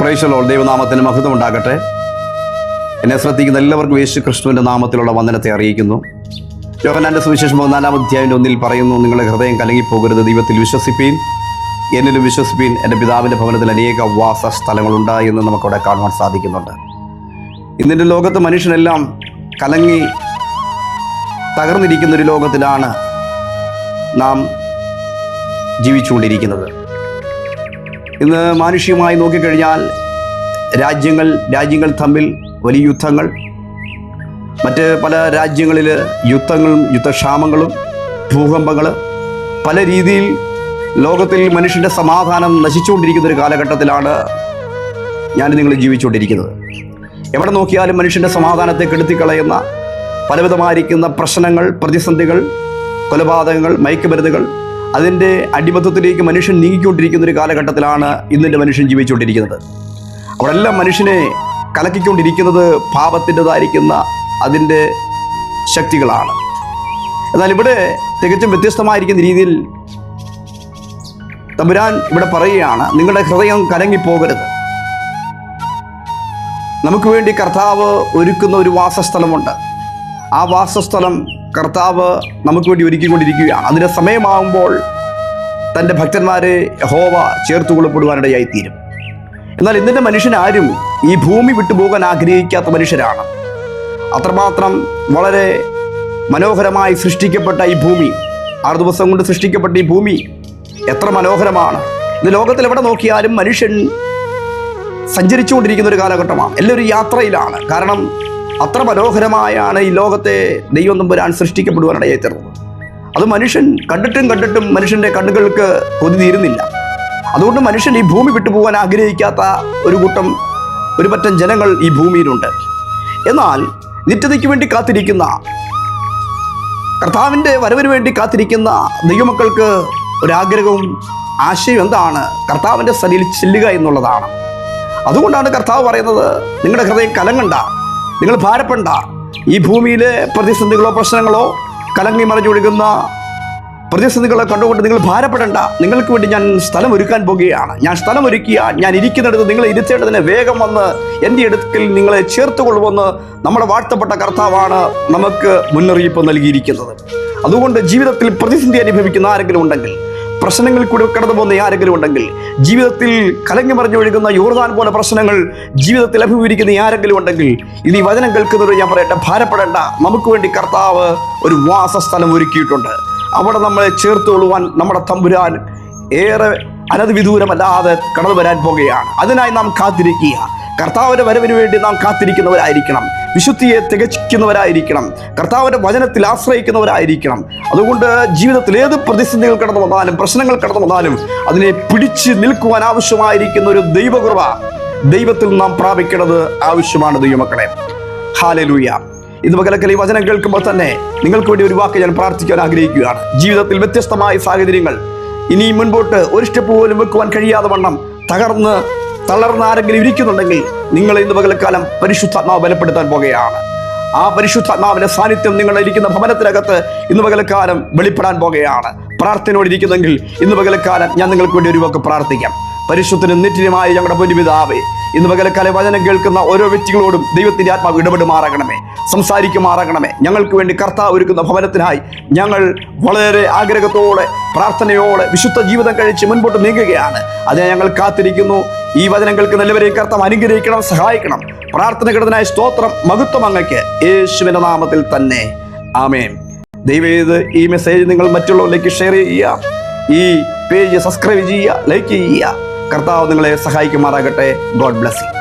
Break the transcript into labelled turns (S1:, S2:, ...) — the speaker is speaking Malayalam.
S1: Praise the Lord. ദൈവനാമത്തിന് മഹത്വം ഉണ്ടാകട്ടെ. എന്നെ ശ്രദ്ധിക്കുന്ന എല്ലാവർക്കും യേശു ക്രിസ്തുവിൻ്റെ നാമത്തിലുള്ള വന്ദനത്തെ അറിയിക്കുന്നു. യോഹന്നാന്റെ സുവിശേഷം 4-ാം അധ്യായം 1 പറയുന്നു, നിങ്ങളുടെ ഹൃദയം കലങ്ങിപ്പോകരുത്, ദൈവത്തിൽ വിശ്വസിപ്പീൻ, എന്നിലും വിശ്വസിപ്പീൻ, എൻ്റെ പിതാവിൻ്റെ ഭവനത്തിൽ അനേക വാസ സ്ഥലങ്ങളുണ്ട് എന്ന് നമുക്കവിടെ കാണുവാൻ സാധിക്കുന്നുണ്ട്. ഇന്നിൻ്റെ ലോകത്ത് മനുഷ്യനെല്ലാം കലങ്ങി തകർന്നിരിക്കുന്നൊരു ലോകത്തിലാണ് നാം ജീവിച്ചുകൊണ്ടിരിക്കുന്നത്. ഇന്ന് മാനുഷികമായി നോക്കിക്കഴിഞ്ഞാൽ രാജ്യങ്ങൾ തമ്മിൽ വലിയ യുദ്ധങ്ങൾ, മറ്റ് പല രാജ്യങ്ങളിൽ യുദ്ധങ്ങളും യുദ്ധക്ഷാമങ്ങളും ഭൂകമ്പങ്ങൾ, പല രീതിയിൽ ലോകത്തിൽ മനുഷ്യൻ്റെ സമാധാനം നശിച്ചുകൊണ്ടിരിക്കുന്ന ഒരു കാലഘട്ടത്തിലാണ് ഞാൻ നിങ്ങൾ ജീവിച്ചുകൊണ്ടിരിക്കുന്നത്. എവിടെ നോക്കിയാലും മനുഷ്യൻ്റെ സമാധാനത്തെ കെടുത്തിക്കളയുന്ന പലവിധമായിരിക്കുന്ന പ്രശ്നങ്ങൾ, പ്രതിസന്ധികൾ, കൊലപാതകങ്ങൾ, മയക്കുമരുന്നുകൾ, അതിൻ്റെ അടിമത്തത്തിലേക്ക് മനുഷ്യൻ നീങ്ങിക്കൊണ്ടിരിക്കുന്ന ഒരു കാലഘട്ടത്തിലാണ് ഇന്നിൻ്റെ മനുഷ്യൻ ജീവിച്ചുകൊണ്ടിരിക്കുന്നത്. അവിടെല്ലാം മനുഷ്യനെ കലക്കിക്കൊണ്ടിരിക്കുന്നത് പാപത്തിൻ്റെതായിരിക്കുന്ന അതിൻ്റെ ശക്തികളാണ്. എന്നാൽ ഇവിടെ തികച്ചും വ്യത്യസ്തമായിരിക്കുന്ന രീതിയിൽ തമ്പുരാൻ ഇവിടെ പറയുകയാണ്, നിങ്ങളുടെ ഹൃദയം കലങ്ങിപ്പോകരുത്. നമുക്ക് വേണ്ടി കർത്താവ് ഒരുക്കുന്ന ഒരു വാസസ്ഥലമുണ്ട്. ആ വാസസ്ഥലം കർത്താവ് നമുക്ക് വേണ്ടി ഒരുക്കിക്കൊണ്ടിരിക്കുകയാണ്. അതിൻ്റെ സമയമാകുമ്പോൾ തൻ്റെ ഭക്തന്മാരെ യഹോവ ചേർത്ത് കൊള്ളപ്പെടുവാനിടയായിത്തീരും. എന്നാൽ ഇന്നത്തെ മനുഷ്യനാരും ഈ ഭൂമി വിട്ടുപോകാൻ ആഗ്രഹിക്കാത്ത മനുഷ്യരാണ്. അത്രമാത്രം വളരെ മനോഹരമായി സൃഷ്ടിക്കപ്പെട്ട ഈ ഭൂമി, 6 ദിവസം കൊണ്ട് സൃഷ്ടിക്കപ്പെട്ട ഈ ഭൂമി എത്ര മനോഹരമാണ്. ഇന്ന് ലോകത്തിൽ എവിടെ നോക്കിയാലും മനുഷ്യൻ സഞ്ചരിച്ചുകൊണ്ടിരിക്കുന്ന ഒരു കാലഘട്ടമാണ്. എല്ലാവരും യാത്രയിലാണ്. കാരണം അത്ര മനോഹരമായാണ് ഈ ലോകത്തെ ദൈവം തമ്പുരാൻ സൃഷ്ടിക്കപ്പെടുവാനിടയായി തീർന്നത്. അത് മനുഷ്യൻ കണ്ടിട്ടും മനുഷ്യൻ്റെ കണ്ണുകൾക്ക് കൊതി തീരുന്നില്ല. അതുകൊണ്ട് മനുഷ്യൻ ഈ ഭൂമി വിട്ടുപോകാൻ ആഗ്രഹിക്കാത്ത ഒരു പറ്റം ജനങ്ങൾ ഈ ഭൂമിയിലുണ്ട്. എന്നാൽ നിത്യതയ്ക്ക് വേണ്ടി കാത്തിരിക്കുന്ന, കർത്താവിൻ്റെ വരവിന് വേണ്ടി കാത്തിരിക്കുന്ന ദൈവമക്കൾക്ക് ഒരാഗ്രഹവും ആശയം എന്താണ്? കർത്താവിൻ്റെ സന്നിധിയിൽ ചെല്ലുക എന്നുള്ളതാണ്. അതുകൊണ്ടാണ് കർത്താവ് പറയുന്നത്, നിങ്ങളുടെ ഹൃദയം കലങ്ങണ്ട, നിങ്ങൾ ഭാരപ്പെടണ്ട. ഈ ഭൂമിയിലെ പ്രതിസന്ധികളോ പ്രശ്നങ്ങളോ, കലങ്ങി മറിഞ്ഞൊഴുകുന്ന പ്രതിസന്ധികളെ കണ്ടുകൊണ്ട് നിങ്ങൾ ഭാരപ്പെടേണ്ട. നിങ്ങൾക്ക് വേണ്ടി ഞാൻ സ്ഥലം ഒരുക്കാൻ പോകുകയാണ്. ഞാൻ സ്ഥലം ഒരുക്കിയ, ഞാൻ ഇരിക്കുന്നിടത്ത് നിങ്ങളെ ഇരുത്തേണ്ടതിന് വേഗം വന്ന് എൻ്റെ അടുക്കൽ നിങ്ങളെ ചേർത്തുകൊള്ളുമെന്ന് നമ്മുടെ വാഴ്ത്തപ്പെട്ട കർത്താവാണ് നമുക്ക് മുന്നറിയിപ്പ് നൽകിയിരിക്കുന്നത്. അതുകൊണ്ട് ജീവിതത്തിൽ പ്രതിസന്ധി അനുഭവിക്കുന്ന ആരെങ്കിലും ഉണ്ടെങ്കിൽ, പ്രശ്നങ്ങളിൽ കൂടി കടന്നു പോകുന്ന ആരെങ്കിലും ഉണ്ടെങ്കിൽ, ജീവിതത്തിൽ കലങ്ങി മറിഞ്ഞൊഴുകുന്ന യോർദാൻ പോലെ പ്രശ്നങ്ങൾ ജീവിതത്തിൽ അഭിമുഖീകരിക്കുന്ന ആരെങ്കിലും ഉണ്ടെങ്കിൽ, ഇനി വചനം കേൾക്കുന്നവർ ഞാൻ പറയട്ടെ, ഭാരപ്പെടേണ്ട. നമുക്ക് വേണ്ടി കർത്താവ് ഒരു വാസസ്ഥലം ഒരുക്കിയിട്ടുണ്ട്. അവിടെ നമ്മളെ ചേർത്തുകൊള്ളുവാൻ നമ്മുടെ തമ്പുരാൻ ഏറെ അനധിവിദൂരമല്ലാതെ കടന്നു വരാൻ പോകുകയാണ്. അതിനായി നാം കാത്തിരിക്കുക. കർത്താവിൻ്റെ വരവിന് വേണ്ടി നാം കാത്തിരിക്കുന്നവരായിരിക്കണം. വിശുദ്ധിയെ തികച്ചിക്കുന്നവരായിരിക്കണം. കർത്താവിൻ്റെ വചനത്തിൽ ആശ്രയിക്കുന്നവരായിരിക്കണം. അതുകൊണ്ട് ജീവിതത്തിൽ ഏത് പ്രതിസന്ധികൾ കടന്നു വന്നാലും, പ്രശ്നങ്ങൾ കടന്നു വന്നാലും അതിനെ പിടിച്ച് നിൽക്കുവാൻ ആവശ്യമായിരിക്കുന്ന ഒരു ദൈവകൃപ ദൈവത്തിൽ നാം പ്രാപിക്കേണ്ടത് ആവശ്യമാണ്. ദൈവമക്കളെ, ഹല്ലേലൂയ. ഇന്ന് പകലക്കൽ ഈ വചനം കേൾക്കുമ്പോൾ തന്നെ നിങ്ങൾക്ക് വേണ്ടി ഒരു വാക്ക് ഞാൻ പ്രാർത്ഥിക്കാൻ ആഗ്രഹിക്കുകയാണ്. ജീവിതത്തിൽ വ്യത്യസ്തമായ സാഹചര്യങ്ങൾ ഇനി മുൻപോട്ട് ഒരു സ്റ്റെപ്പ് പോലും വെക്കുവാൻ കഴിയാതെ വണ്ണം തളർന്ന ആരെങ്കിലും ഇരിക്കുന്നുണ്ടെങ്കിൽ, നിങ്ങൾ ഇന്ന് പകൽക്കാലം പരിശുദ്ധാത്മാവ് ബലപ്പെടുത്താൻ പോകുകയാണ്. ആ പരിശുദ്ധാത്മാവിന്റെ സാന്നിധ്യം നിങ്ങളിരിക്കുന്ന ഭവനത്തിനകത്ത് ഇന്ന് പകൽക്കാലം വെളിപ്പെടാൻ പോകുകയാണ്. പ്രാർത്ഥനയോട് ഇരിക്കുന്നെങ്കിൽ ഇന്ന് പകൽക്കാലം ഞാൻ നിങ്ങൾക്ക് വേണ്ടി ഒരു വാക്ക് പ്രാർത്ഥിക്കാം. പരിശുദ്ധനും നിത്യനുമായ ഞങ്ങളുടെ പൊന്നുപിതാവേ, ഇന്ന് പകൽക്കാലം വചനം കേൾക്കുന്ന ഓരോ വ്യക്തികളോടും ദൈവത്തിൻ്റെ ആത്മാവ് ഇടപെടുമാറാകണമേ, സംസാരിക്കുമാറാകണമേ. ഞങ്ങൾക്ക് വേണ്ടി കർത്താവ് ഒരുക്കുന്ന ഭവനത്തിനായി ഞങ്ങൾ വളരെ ആഗ്രഹത്തോടെ, പ്രാർത്ഥനയോടെ വിശുദ്ധ ജീവിതം കഴിച്ച് മുൻപോട്ട് നീങ്ങുകയാണ്. അതിനെ ഞങ്ങൾ കാത്തിരിക്കുന്നു. ഈ വചനം കേൾക്കുന്ന എല്ലാവരെയും കർത്താവ് അനുഗ്രഹിക്കണം, സഹായിക്കണം. പ്രാർത്ഥന കിടന്നതിനായി സ്തോത്രം, മഹത്വം അങ്ങയ്ക്ക് യേശുവിൻ്റെ നാമത്തിൽ തന്നെ, ആമേൻ. ദയവേത് ഈ മെസ്സേജ് നിങ്ങൾ മറ്റുള്ളവരിലേക്ക് ഷെയർ ചെയ്യുക, ഈ പേജ് സബ്സ്ക്രൈബ് ചെയ്യുക, ലൈക്ക് ചെയ്യുക. കർത്താവ് നിങ്ങളെ സഹായിക്കുമാറാകട്ടെ. God bless you.